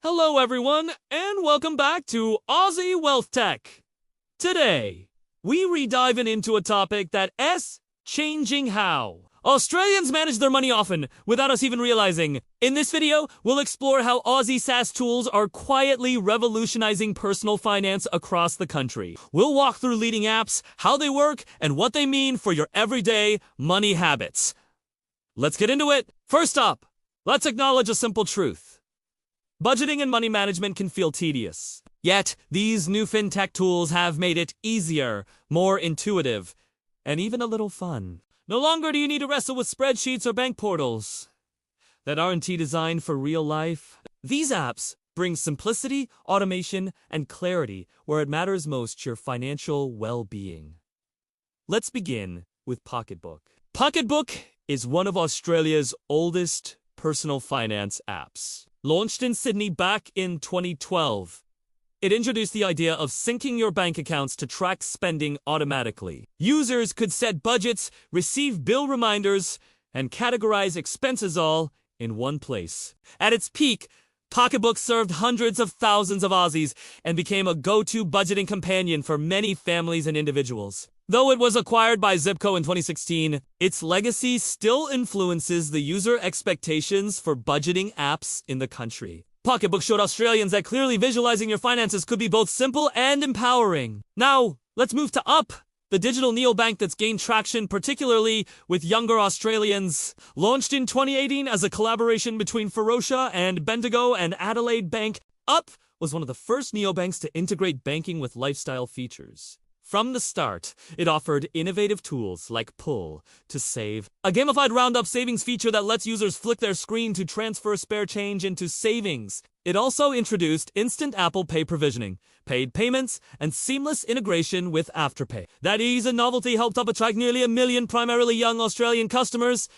Hello everyone, and welcome back to Aussie Wealth Tech. Today, we re-diving into a topic that's changing how Australians manage their money often without us even realizing. In this video, we'll explore how Aussie SaaS tools are quietly revolutionizing personal finance across the country. We'll walk through leading apps, how they work, and what they mean for your everyday money habits. Let's get into it. First up, let's acknowledge a simple truth. Budgeting and money management can feel tedious. Yet, these new fintech tools have made it easier, more intuitive, and even a little fun. No longer do you need to wrestle with spreadsheets or bank portals that aren't designed for real life. These apps bring simplicity, automation, and clarity where it matters most: your financial well-being. Let's begin with Pocketbook. Pocketbook is one of Australia's oldest personal finance apps. Launched in Sydney back in 2012, it introduced the idea of syncing your bank accounts to track spending automatically. Users could set budgets, receive bill reminders, and categorize expenses all in one place. At its peak, Pocketbook served hundreds of thousands of Aussies and became a go-to budgeting companion for many families and individuals. Though it was acquired by Zipco in 2016, its legacy still influences the user expectations for budgeting apps in the country. Pocketbook showed Australians that clearly visualizing your finances could be both simple and empowering. Now, let's move to Up, the digital neobank that's gained traction particularly with younger Australians. Launched in 2018 as a collaboration between Ferocia and Bendigo and Adelaide Bank, Up was one of the first neobanks to integrate banking with lifestyle features. From the start, it offered innovative tools like Pull to Save, a gamified roundup savings feature that lets users flick their screen to transfer spare change into savings. It also introduced instant Apple Pay provisioning, paid payments, and seamless integration with Afterpay. That ease and novelty helped Up attract nearly 1 million primarily young Australian customers.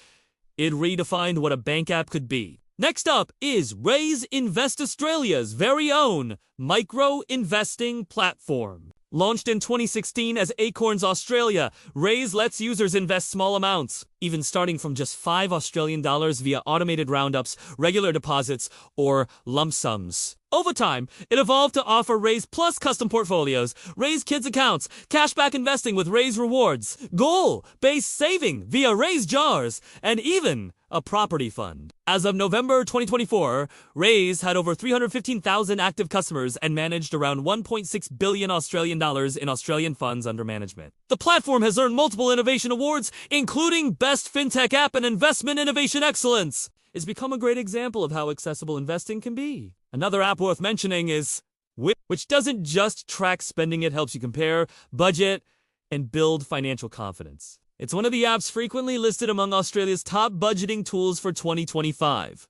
It redefined what a bank app could be. Next up is Raiz Invest, Australia's very own micro-investing platform. Launched in 2016 as Acorns Australia, Raiz lets users invest small amounts, even starting from just $5 via automated roundups, regular deposits, or lump sums. Over time, it evolved to offer Raiz Plus custom portfolios, Raiz Kids accounts, cashback investing with Raiz Rewards, goal-based saving via Raiz Jars, and even a property fund. As of November 2024, Raiz had over 315,000 active customers and managed around 1.6 billion Australian dollars in Australian funds under management. The platform has earned multiple innovation awards, including Best FinTech App and Investment Innovation Excellence. It's become a great example of how accessible investing can be. Another app worth mentioning is which doesn't just track spending, it helps you compare, budget, and build financial confidence. It's one of the apps frequently listed among Australia's top budgeting tools for 2025,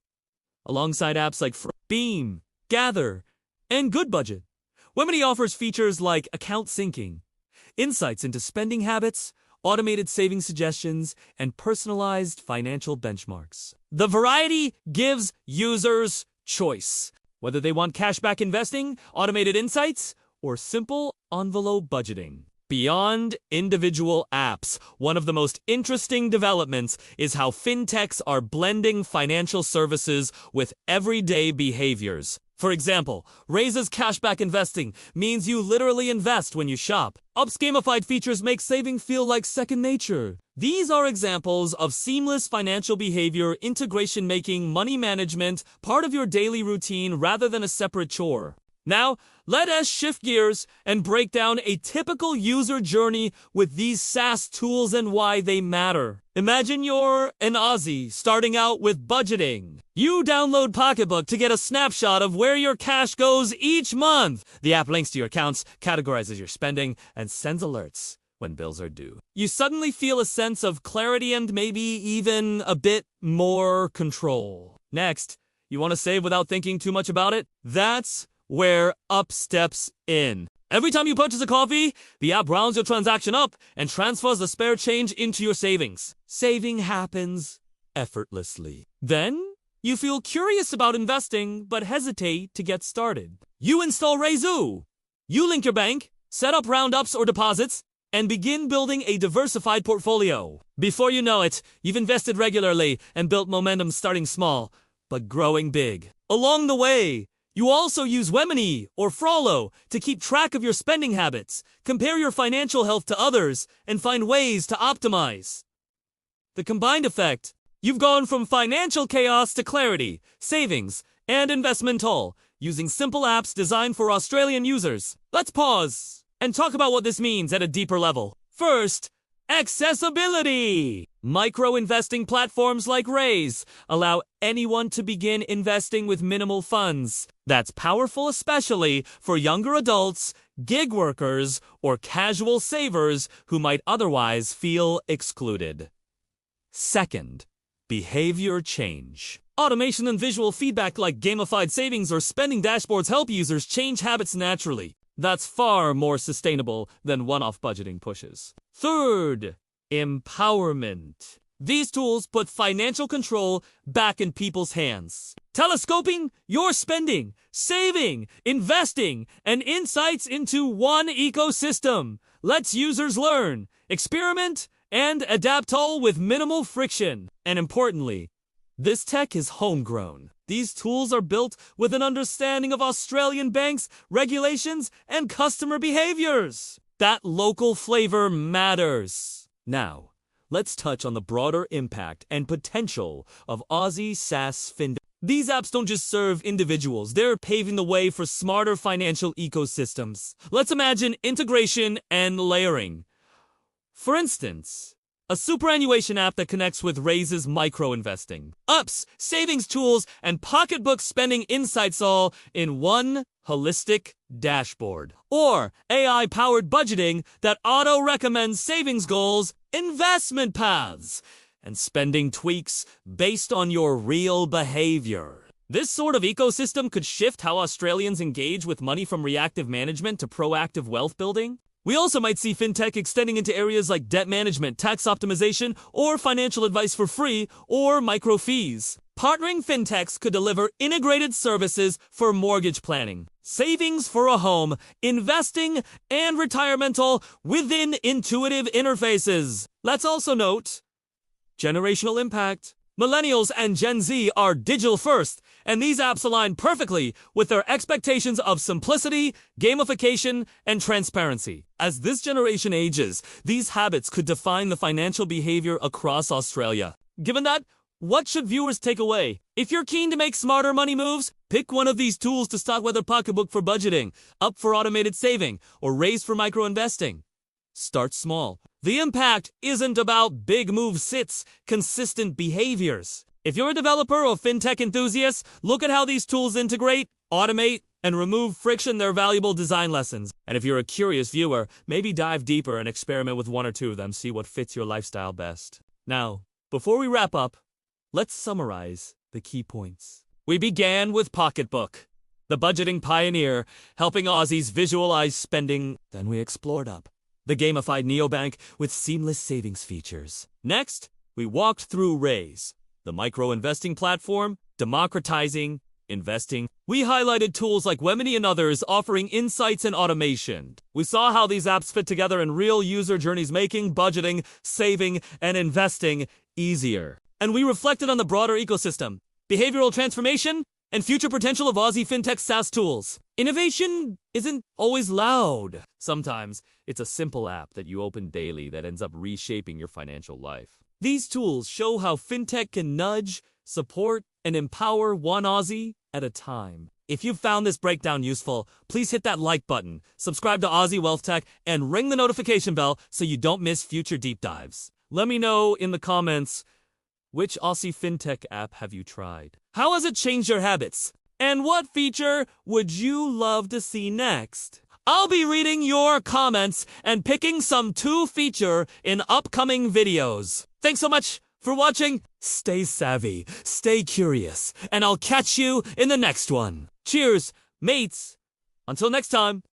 alongside apps like Beam, Gather, and Good Budget. WeMoney offers features like account syncing, insights into spending habits, automated saving suggestions, and personalized financial benchmarks. The variety gives users choice, whether they want cashback investing, automated insights, or simple envelope budgeting. Beyond individual apps, one of the most interesting developments is how fintechs are blending financial services with everyday behaviors. For example, Raiz's cashback investing means you literally invest when you shop. Up's gamified features make saving feel like second nature. These are examples of seamless financial behavior integration, making money management part of your daily routine rather than a separate chore. Now, let us shift gears and break down a typical user journey with these SaaS tools and why they matter. Imagine you're an Aussie starting out with budgeting. You download Pocketbook to get a snapshot of where your cash goes each month. The app links to your accounts, categorizes your spending, and sends alerts when bills are due. You suddenly feel a sense of clarity and maybe even a bit more control. Next, you want to save without thinking too much about it? That's where Up steps in. Every time you purchase a coffee, the app rounds your transaction up and transfers the spare change into your savings. Saving happens effortlessly. Then, you feel curious about investing but hesitate to get started. You install Raiz. You link your bank, set up roundups or deposits, and begin building a diversified portfolio. Before you know it, you've invested regularly and built momentum, starting small but growing big. Along the way, You also use WeMoney or Frollo to keep track of your spending habits, compare your financial health to others, and find ways to optimize. The combined effect: you've gone from financial chaos to clarity, savings, and investment all, using simple apps designed for Australian users. Let's pause and talk about what this means at a deeper level. First, accessibility. Micro-investing platforms like Raiz allow anyone to begin investing with minimal funds. That's powerful especially for younger adults, gig workers, or casual savers who might otherwise feel excluded. Second, behavior change. Automation and visual feedback like gamified savings or spending dashboards help users change habits naturally. That's far more sustainable than one-off budgeting pushes. Third, empowerment. These tools put financial control back in people's hands. Telescoping your spending, saving, investing, and insights into one ecosystem lets users learn, experiment, and adapt all with minimal friction. And importantly, this tech is homegrown. These tools are built with an understanding of Australian banks, regulations, and customer behaviors. That local flavor matters. Now, let's touch on the broader impact and potential of Aussie SaaS fintech. These apps don't just serve individuals, they're paving the way for smarter financial ecosystems. Let's imagine integration and layering. For instance, a superannuation app that connects with Raiz's micro-investing, UPS, savings tools, and Pocketbook spending insights all in one holistic dashboard. Or AI-powered budgeting that auto-recommends savings goals, investment paths, and spending tweaks based on your real behavior. This sort of ecosystem could shift how Australians engage with money from reactive management to proactive wealth building. We also might see fintech extending into areas like debt management, tax optimization, or financial advice for free or micro fees. Partnering fintechs could deliver integrated services for mortgage planning, savings for a home, investing, and retirement all within intuitive interfaces. Let's also note generational impact. Millennials and Gen Z are digital first, and these apps align perfectly with their expectations of simplicity, gamification, and transparency. As this generation ages, these habits could define the financial behavior across Australia. Given that, what should viewers take away? If you're keen to make smarter money moves, pick one of these tools to start, whether Pocketbook for budgeting, Up for automated saving, or Raiz for micro-investing. Start small. The impact isn't about big moves, it's consistent behaviors. If you're a developer or fintech enthusiast, look at how these tools integrate, automate, and remove friction. They're valuable design lessons. And if you're a curious viewer, maybe dive deeper and experiment with one or two of them, see what fits your lifestyle best. Now, before we wrap up, let's summarize the key points. We began with Pocketbook, the budgeting pioneer, helping Aussies visualize spending. Then we explored Up, the gamified neobank with seamless savings features. Next, we walked through Raiz, the micro-investing platform, democratizing investing. We highlighted tools like WeMoney and others offering insights and automation. We saw how these apps fit together in real user journeys, making budgeting, saving, and investing easier. And we reflected on the broader ecosystem, behavioral transformation, and future potential of Aussie fintech SaaS tools. Innovation isn't always loud. Sometimes it's a simple app that you open daily that ends up reshaping your financial life. These tools show how fintech can nudge, support, and empower one Aussie at a time. If you found this breakdown useful, please hit that like button, subscribe to Aussie Wealth Tech, and ring the notification bell so you don't miss future deep dives. Let me know in the comments, which Aussie fintech app have you tried? How has it changed your habits? And what feature would you love to see next? I'll be reading your comments and picking some to feature in upcoming videos. Thanks so much for watching. Stay savvy, stay curious, and I'll catch you in the next one. Cheers, mates. Until next time.